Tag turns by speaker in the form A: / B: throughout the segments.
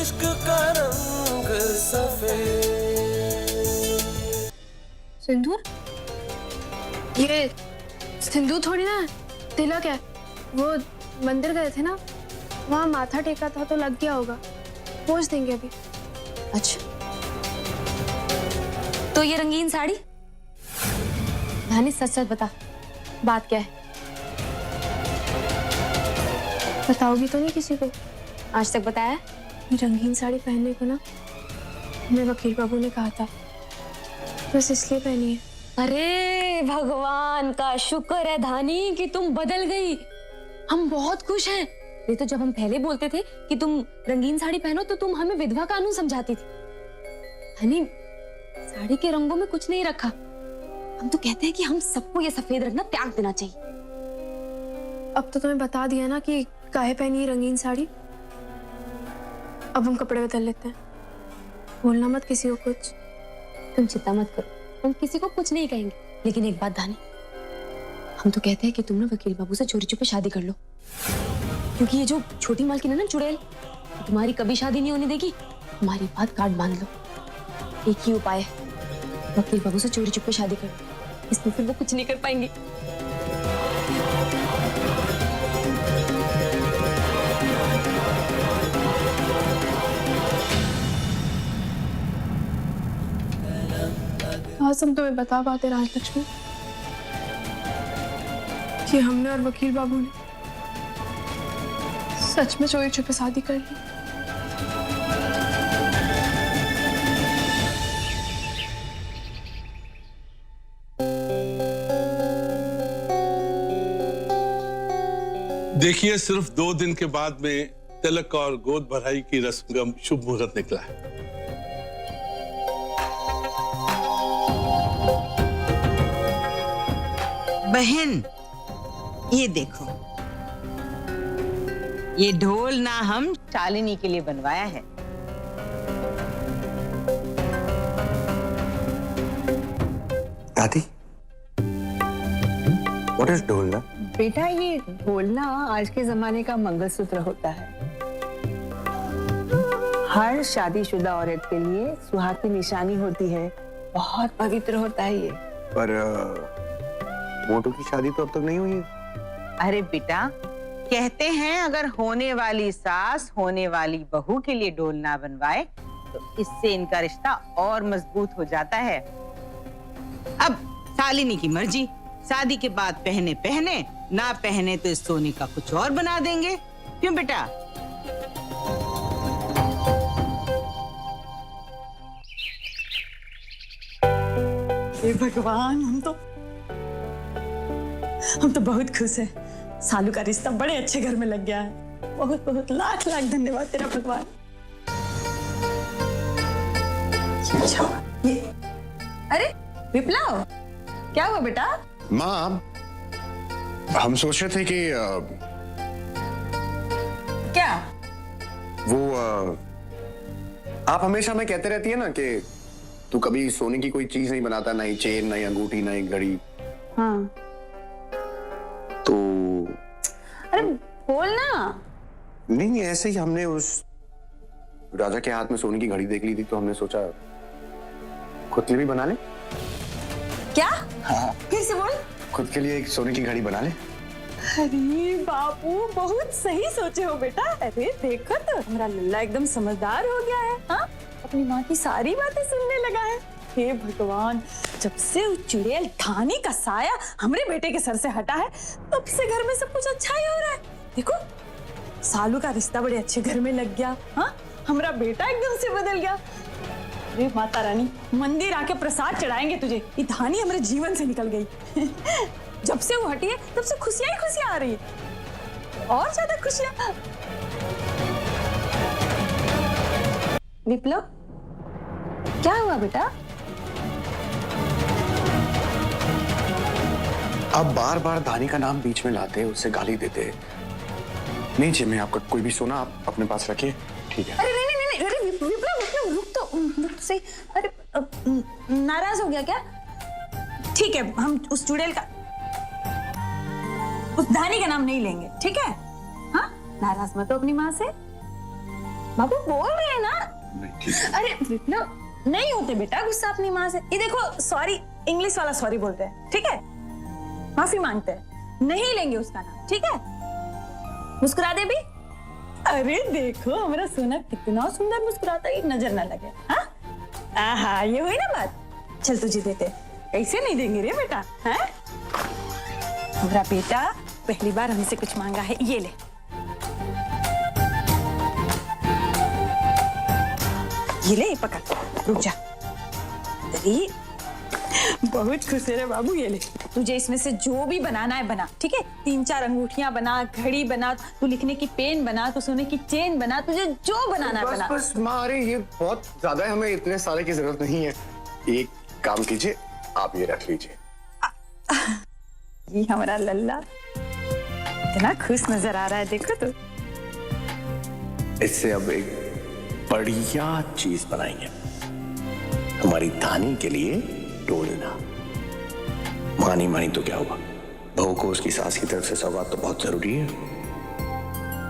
A: इश्क का रंग सफेद।
B: सिंदूर? ये सिंदूर थोड़ी ना तिलक है। वो मंदिर गए थे ना, वहाँ माथा टेका था तो लग गया होगा, पोंछ देंगे अभी।
C: अच्छा, तो ये रंगीन साड़ी? धानी सच सच बता, बात क्या है?
B: बताओगी तो नहीं किसी को?
C: आज तक बताया है?
B: ये रंगीन साड़ी पहनने को ना हमें वकील बाबू ने कहा था, बस इसलिए पहनी है।
C: अरे भगवान का शुक्र है धानी कि तुम बदल गई। हम बहुत खुश हैं। ये तो जब हम पहले बोलते थे कि तुम रंगीन साड़ी पहनो तो तुम हमें विधवा कानून समझाती थी। धानी, साड़ी के रंगों में कुछ नहीं रखा। हम तो कहते हैं कि हम सबको ये सफेद रंग ना त्याग देना चाहिए।
B: अब तो तुम्हें बता दिया ना कि काहे पहनी है रंगीन साड़ी। अब हम कपड़े बदल लेते हैं। बोलना मत किसी को कुछ।
C: तुम चिंता मत करो, हम किसी को कुछ नहीं कहेंगे। लेकिन एक बात धानी, हम तो कहते हैं कि तुम ना वकील बाबू से चोरी छुपे शादी कर लो, क्योंकि ये जो छोटी मालकिन है ना चुड़ैल, तुम्हारी कभी शादी नहीं होने देगी। हमारी बात काट बांध लो। एक ही उपाय है, वकील बाबू से चोरी छुपे शादी कर लो, इसमें फिर वो कुछ नहीं कर पाएंगे।
B: आज हम तुम्हें बता पाते राजलक्ष्मी कि हमने और वकील बाबू ने सच में चोरी छुपे शादी कर ली।
D: देखिए, सिर्फ 2 दिन के बाद में तिलक और गोद भराई की रस्म का शुभ मुहूर्त निकला है।
E: बहन, ये देखो, ये ढोल ना हम शालिनी के लिए बनवाया है।
F: दादी, व्हाट इज ढोलना?
G: बेटा, ये ढोलना आज के जमाने का मंगलसूत्र होता है। हर शादीशुदा औरत के लिए सुहाग की निशानी होती है। बहुत पवित्र होता है ये।
F: पर मोटू की शादी तो अब तक नहीं हुई है।
E: अरे बेटा, कहते हैं अगर होने वाली सास होने वाली बहू के लिए ढोल ना बनवाए तो इससे इनका रिश्ता और मजबूत हो जाता है। अब शालिनी की मर्जी, शादी के बाद पहने पहने, ना पहने तो इस सोने का कुछ और बना देंगे। क्यों बेटा?
G: हे भगवान, हम तो बहुत खुश हैं। सालू का रिश्ता बड़े अच्छे घर में लग गया है। बहुत बहुत लाख लाख धन्यवाद तेरा भगवान। ये अरे विप्लव, क्या हुआ बेटा?
F: माँ, हम सोच रहे थे कि
G: क्या?
F: वो आप हमेशा हमें कहते रहती है ना कि तू कभी सोने की कोई चीज नहीं बनाता, ना ही चेन, ना ही अंगूठी, ना ही घड़ी।
G: हाँ,
F: तो
G: अरे बोल ना।
F: नहीं, ऐसे ही हमने उस राजा के हाथ में सोने की घड़ी देख ली थी, तो हमने सोचा खुद के लिए भी बना ले।
G: क्या?
F: हाँ,
G: फिर से बोल।
F: खुद के लिए एक सोने की घड़ी बना ले।
G: अरे बापू, बहुत सही सोचे हो बेटा। अरे देखो तो हमारा लल्ला एकदम समझदार हो गया है। हाँ, अपनी माँ की सारी बातें सुनने लगा है। हे भगवान, जब से उस चुड़ैल धानी का साया हमरे बेटे के सर से हटा है, तब से घर में सब कुछ अच्छा ही हो रहा है। देखो, सालू का रिश्ता बड़े अच्छे घर में लग गया। हाँ, हमारा बेटा एकदम से बदल गया। अरे माता रानी, मंदिर आके प्रसाद चढ़ाएंगे तुझे। ये धानी हमारे जीवन से निकल गई। जब से वो हटी है तब से खुशियां ही खुशियां आ रही है, और ज्यादा खुशियां। विप्लव, क्या हुआ बेटा?
F: आप बार बार धानी का नाम बीच में लाते, उससे गाली देते। नहीं चाहिए आपका कोई भी सोना, आप अपने पास रखिए, ठीक है?
G: अरे नहीं नहीं नहीं, अरे विप्लव रुक तो सही। अरे नाराज हो गया क्या? ठीक है, हम उस चुड़ैल का, उस धानी का नाम नहीं लेंगे, ठीक है? हाँ, नाराज मत हो अपनी माँ से। बाबू बोल रहे हैं ना। अरे विप्लव, नहीं होते बेटा गुस्सा अपनी माँ से। ये देखो, सॉरी इंग्लिश वाला सॉरी बोलते हैं, ठीक है? माफी मांगते हैं, नहीं लेंगे उसका नाम, ठीक है? मुस्कुरा दे भी। अरे देखो हमारा सोना कितना सुंदर मुस्कुराता है, नजर ना लगे। हाँ आहा, ये हुई ना बात। चल तुझे देते, कैसे नहीं देंगे रे बेटा, हैं? हमारा बेटा पहली बार हमसे कुछ मांगा है, ये ले। ये ले, पकड़, रुक जा। अरे बहुत खुश है रे बाबू, ये ले। तुझे इसमें से जो भी बनाना है बना, ठीक है? 3-4 अंगूठियां बना, घड़ी बना, तू लिखने की पेन बना, तू सोने की चेन बना, तुझे जो बनाना है बना।
F: बस माँ, अरे ये बहुत ज्यादा है, हमें इतने सारे की जरूरत नहीं है। एक काम कीजिए, आप ये रख लीजिए।
G: ये हमारा लल्ला इतना खुश नजर आ रहा है, देखो तो।
F: इससे अब एक बढ़िया चीज बनाएंगे हमारी धानी के लिए, डोलना। मानी मानी तो क्या हुआ, बहू को उसकी सास की तरफ से सौगात तो बहुत जरूरी है,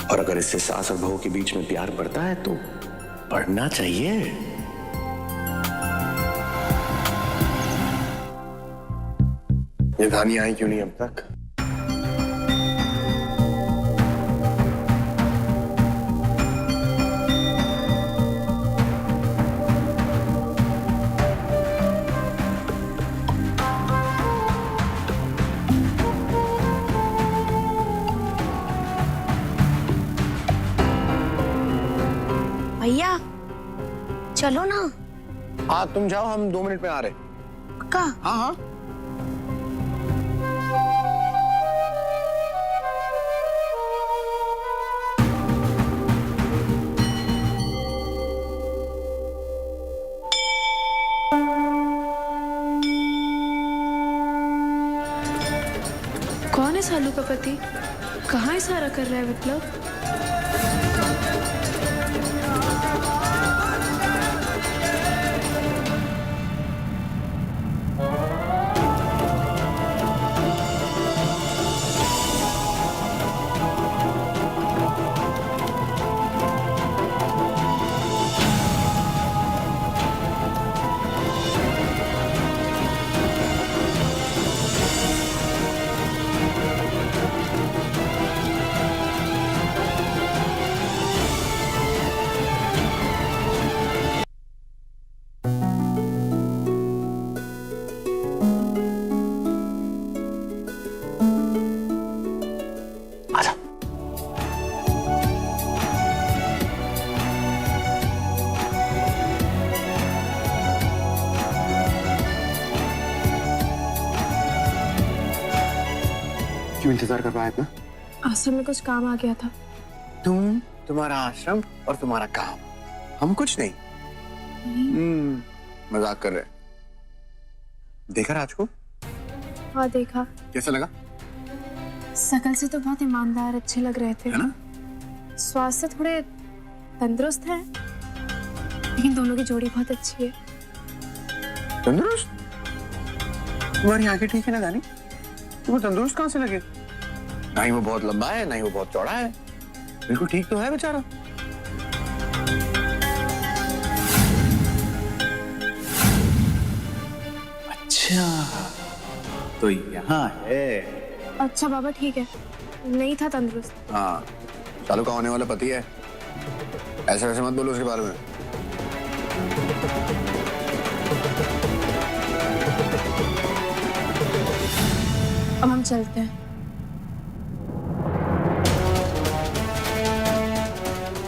F: और अगर इससे सास और बहू के बीच में प्यार बढ़ता है तो बढ़ना चाहिए। ये धानी आई क्यों नहीं अब तक?
B: भैया चलो ना।
F: हाँ तुम जाओ, हम 2 मिनट में आ रहे।
B: पक्का?
F: हाँ हाँ।
B: कौन है सालू का पति? कहाँ इशारा कर रहा है विप्लव?
F: क्यों इंतजार कर पाए इतना?
B: आश्रम में कुछ काम आ गया था।
F: तुम, तुम्हारा आश्रम और तुम्हारा काम, हम कुछ नहीं। मजाक कर रहे। देखा राज को?
B: हाँ देखा।
F: कैसा लगा?
B: शकल से तो बहुत ईमानदार, अच्छे लग रहे थे,
F: है ना?
B: स्वास्थ्य से थोड़े तंदुरुस्त है, लेकिन दोनों की जोड़ी बहुत अच्छी है।
F: तंदुरुस्त? तुम्हारी आंखें ठीक है ना दानी? वो तंदुरुस्त कहाँ से लगे? ना ही वो बहुत लंबा है, ना ही वो बहुत चौड़ा है, बिल्कुल ठीक तो है बेचारा।
H: अच्छा तो यहाँ है।
B: अच्छा बाबा ठीक है, नहीं था तंदुरुस्त।
F: हाँ, चालू का होने वाला पति है, ऐसे वैसे मत बोलो उसके बारे में।
B: अब हम चलते हैं।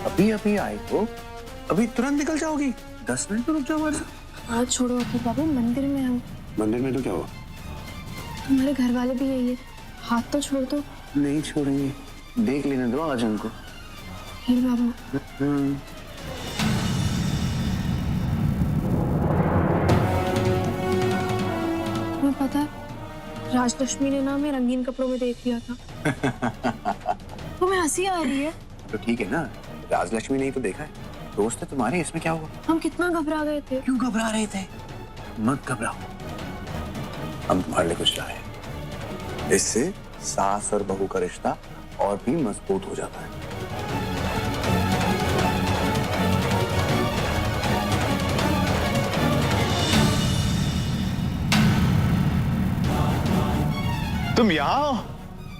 F: अभी अभी आई हो, अभी तुरंत निकल जाओगी? 10 मिनट तो रुक जाओ हमारे साथ।
B: हाथ छोड़ो अखिल बाबू, मंदिर में हम।
F: मंदिर में तो क्या हुआ?
B: हमारे घर वाले भी यही है, हाथ तो छोड़ दो।
F: नहीं छोड़ेंगे, देख लेने दो आज हमको।
B: अखिल बाबू तुम्हें पता है, राजलक्ष्मी ने ना हमें रंगीन कपड़ों में देख लिया था। तुम्हें हंसी आ रही है?
F: तो ठीक है ना, राजलक्ष्मी नहीं तो देखा है, दोस्त है तुम्हारे, इसमें क्या हुआ?
B: हम कितना घबरा गए थे।
F: क्यों घबरा रहे थे? मत घबराओ, हम तुम्हारे लिए कुछ लाए हैं। इससे सास और बहू का रिश्ता और भी मजबूत हो जाता है।
I: तुम यहाँ हो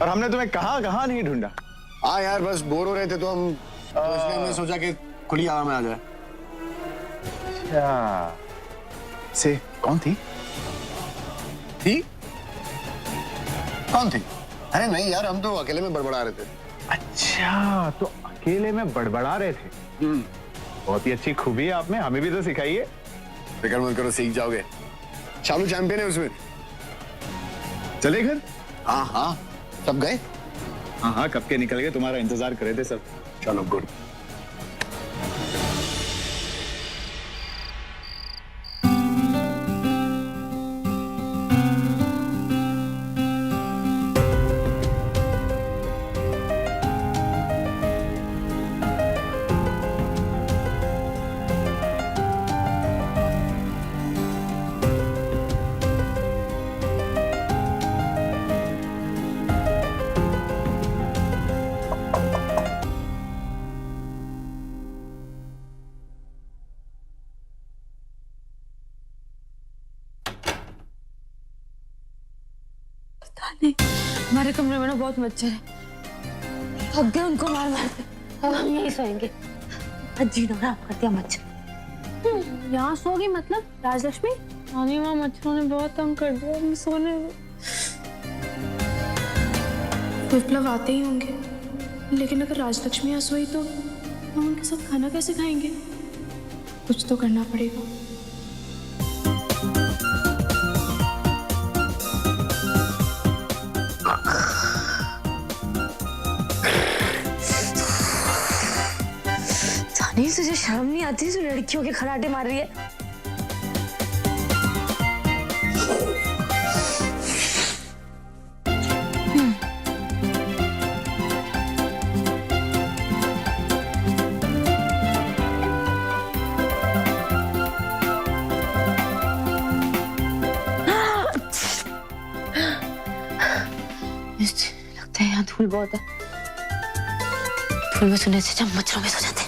I: और हमने तुम्हें कहाँ कहाँ नहीं ढूंढा।
F: हाँ यार, बस बोर हो रहे थे तो इसलिए हमने सोचा कि खुली हवा में आ जाए।
I: अच्छा, से कौन थी?
F: कौन थी? अरे नहीं यार, हम तो अकेले में बड़बड़ा रहे थे।
I: अच्छा, तो अकेले में बड़बड़ा रहे थे। बहुत ही अच्छी खूबी है आप में, हमें भी तो सिखाइए।
F: फिक्र मत करो, सीख जाओगे। शालू चैंपियन है उसमें।
I: चले घर?
F: हाँ हाँ, सब गए?
I: हाँ हाँ, कब के निकल गए, तुम्हारा इंतजार कर रहे थे सब।
F: चलो गुड।
C: नहीं, हमारे कमरे में ना बहुत मच्छर है, थक गए उनको मार मार के। अब हम यहीं सोएंगे। जीना खराब कर दिया मच्छर।
B: यहाँ सोगी मतलब राजलक्ष्मी?
C: नानी माँ, मच्छरों ने बहुत तंग कर दिया, हम सोने दो।
B: विप्लव आते ही होंगे, लेकिन अगर राजलक्ष्मी यहाँ सोई तो हम उनके साथ खाना कैसे खाएंगे? कुछ तो करना पड़ेगा।
C: जानी, तुझे शर्म नहीं आती? तू लड़कियों के खराटे मार रही है। लगता है यहाँ धूल बहुत है। धूल में सोने से अच्छा मच्छरों में सो जाते हैं।